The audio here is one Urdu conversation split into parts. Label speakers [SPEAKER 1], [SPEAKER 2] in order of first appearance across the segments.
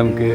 [SPEAKER 1] M.K.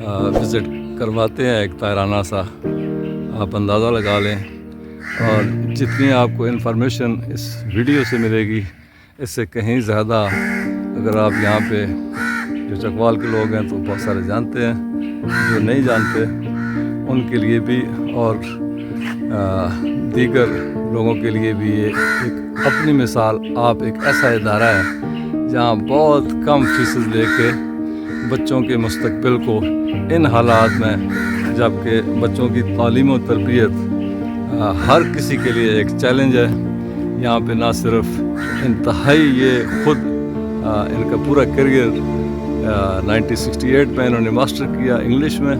[SPEAKER 1] وزٹ کرواتے ہیں، ایک طائرانہ سا آپ اندازہ لگا لیں. اور جتنی آپ کو انفارمیشن اس ویڈیو سے ملے گی اس سے کہیں زیادہ اگر آپ یہاں پہ جو چکوال کے لوگ ہیں تو بہت سارے جانتے ہیں، جو نہیں جانتے ان کے لیے بھی اور دیگر لوگوں کے لیے بھی یہ ایک اپنی مثال. آپ ایک ایسا ادارہ ہے جہاں بہت کم فیسز لے کے بچوں کے مستقبل کو ان حالات میں، جبکہ بچوں کی تعلیم و تربیت ہر کسی کے لیے ایک چیلنج ہے. یہاں پہ نہ صرف انتہائی یہ خود ان کا پورا کیریئر 1968 میں انہوں نے ماسٹر کیا انگلش میں،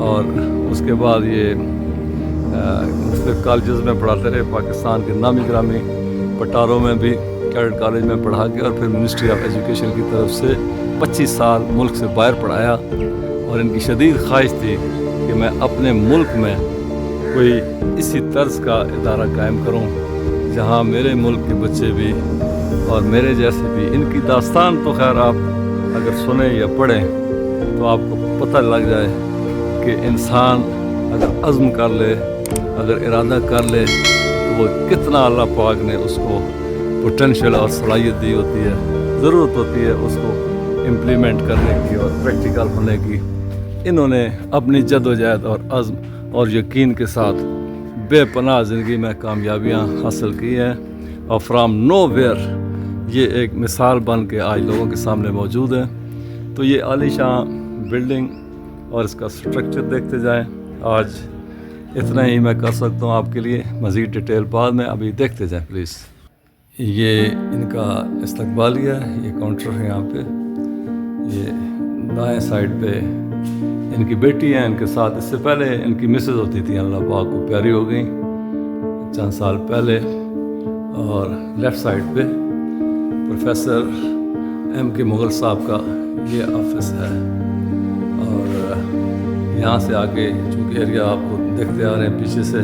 [SPEAKER 1] اور اس کے بعد یہ مختلف کالجز میں پڑھاتے رہے، پاکستان کے نامی گرامی پٹاروں میں بھی کیڈٹ کالج میں پڑھا کے، اور پھر منسٹری آف ایجوکیشن کی طرف سے 25 سال ملک سے باہر پڑھایا. اور ان کی شدید خواہش تھی کہ میں اپنے ملک میں کوئی اسی طرز کا ادارہ قائم کروں جہاں میرے ملک کے بچے بھی اور میرے جیسے بھی. ان کی داستان تو خیر آپ اگر سنیں یا پڑھیں تو آپ کو پتہ لگ جائے کہ انسان اگر عزم کر لے، اگر ارادہ کر لے تو وہ کتنا اللہ پاک نے اس کو پوٹینشیل اور صلاحیت دی ہوتی ہے. ضرورت ہوتی ہے اس کو امپلیمنٹ کرنے کی اور پریکٹیکل ہونے کی. انہوں نے اپنی جد و جہد اور عزم اور یقین کے ساتھ بے پناہ زندگی میں کامیابیاں حاصل کی ہیں، اور فرام نو ویئر یہ ایک مثال بن کے آج لوگوں کے سامنے موجود ہے. تو یہ عالی شان بلڈنگ اور اس کا سٹرکچر دیکھتے جائیں. آج اتنا ہی میں کر سکتا ہوں آپ کے لیے، مزید ڈیٹیل بعد میں، ابھی دیکھتے جائیں پلیز. یہ ان کا استقبالیہ ہے، یہ کاؤنٹر ہے یہاں پہ. یہ دائیں سائڈ پہ ان کی بیٹی ہیں، ان کے ساتھ اس سے پہلے ان کی مسز ہوتی تھیں، اللہ پاک کو پیاری ہو گئیں چند سال پہلے. اور لیفٹ سائڈ پہ پروفیسر ایم کے مغل صاحب کا یہ آفس ہے. اور یہاں سے آگے چونکہ ایریا آپ کو دیکھتے آ رہے ہیں پیچھے سے،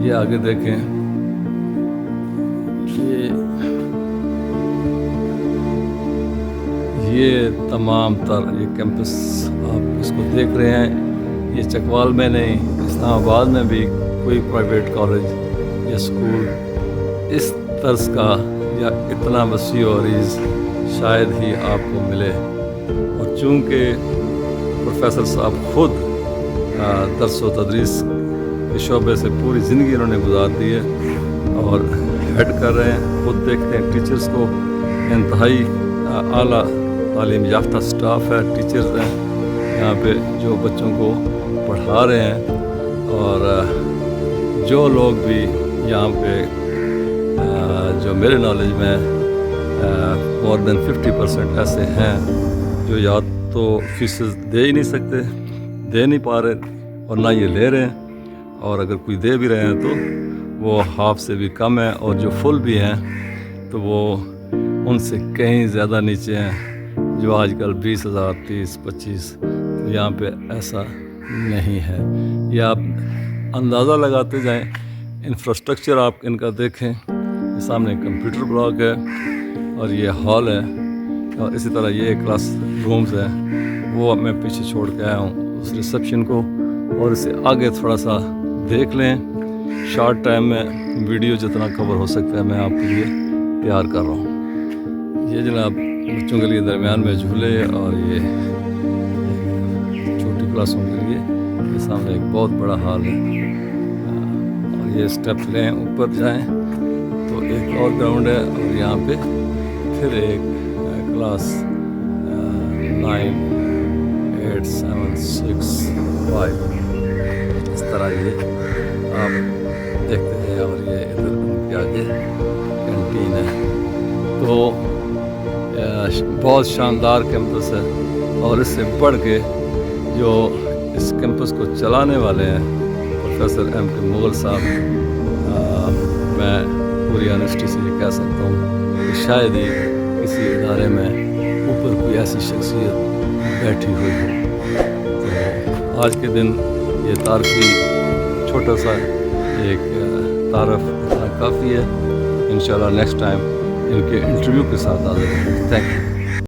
[SPEAKER 1] یہ آگے دیکھیں، یہ تمام تر یہ کیمپس آپ اس کو دیکھ رہے ہیں. یہ چکوال میں نہیں، اسلام آباد میں بھی کوئی پرائیویٹ کالج یا اسکول اس طرز کا یا اتنا وسیع و عریض شاید ہی آپ کو ملے. اور چونکہ پروفیسر صاحب خود درس و تدریس کے شعبے سے پوری زندگی انہوں نے گزار دی ہے اور ہیڈ کر رہے ہیں، خود دیکھتے ہیں ٹیچرز کو، انتہائی اعلیٰ تعلیم یافتہ سٹاف ہے، ٹیچرز ہیں یہاں پہ جو بچوں کو پڑھا رہے ہیں. اور جو لوگ بھی یہاں پہ جو میرے نالج میں مور دین 50% ایسے ہیں جو یا تو فیسز دے ہی نہیں سکتے، دے نہیں پا رہے، اور نہ یہ لے رہے ہیں، اور اگر کوئی دے بھی رہے ہیں تو وہ ہاف سے بھی کم ہے، اور جو فل بھی ہیں تو وہ ان سے کہیں زیادہ نیچے ہیں، جو آج کل 20,000 30 25. تو یہاں پہ ایسا نہیں ہے. یہ آپ اندازہ لگاتے جائیں. انفراسٹرکچر آپ ان کا دیکھیں، یہ سامنے کمپیوٹر بلاک ہے اور یہ ہال ہے، اور اسی طرح یہ کلاس رومز ہیں، وہ میں پیچھے چھوڑ کے آیا ہوں اس ریسیپشن کو. اور اسے آگے تھوڑا سا دیکھ لیں. شارٹ ٹائم میں ویڈیو جتنا کور ہو سکتا ہے میں آپ کے لیے تیار کر رہا ہوں. یہ جناب بچوں کے لیے درمیان میں جھولے، اور یہ چھوٹی کلاسوں کے لیے یہ سامنے ایک بہت بڑا ہال ہے. اور یہ اسٹیپ لیں، اوپر جائیں تو ایک اور گراؤنڈ ہے، اور یہاں پہ پھر ایک کلاس 9 8 7 6 5 اس طرح یہ آپ دیکھتے ہیں. اور یہ ادھر ان کے آگے کینٹین ہے. تو بہت شاندار کیمپس ہے، اور اس سے بڑھ کے جو اس کیمپس کو چلانے والے ہیں پروفیسر ایم کے مغل صاحب، میں پوری آنیسٹی سے یہ کہہ سکتا ہوں کہ شاید ہی کسی ادارے میں اوپر کوئی ایسی شخصیت بیٹھی ہوئی ہو. تو آج کے دن یہ تعارفی چھوٹا سا ایک تعارف اتنا کافی ہے. انشاءاللہ نیکسٹ ٹائم ان کے انٹرویو کے ساتھ حاضر ہوں. Thank you.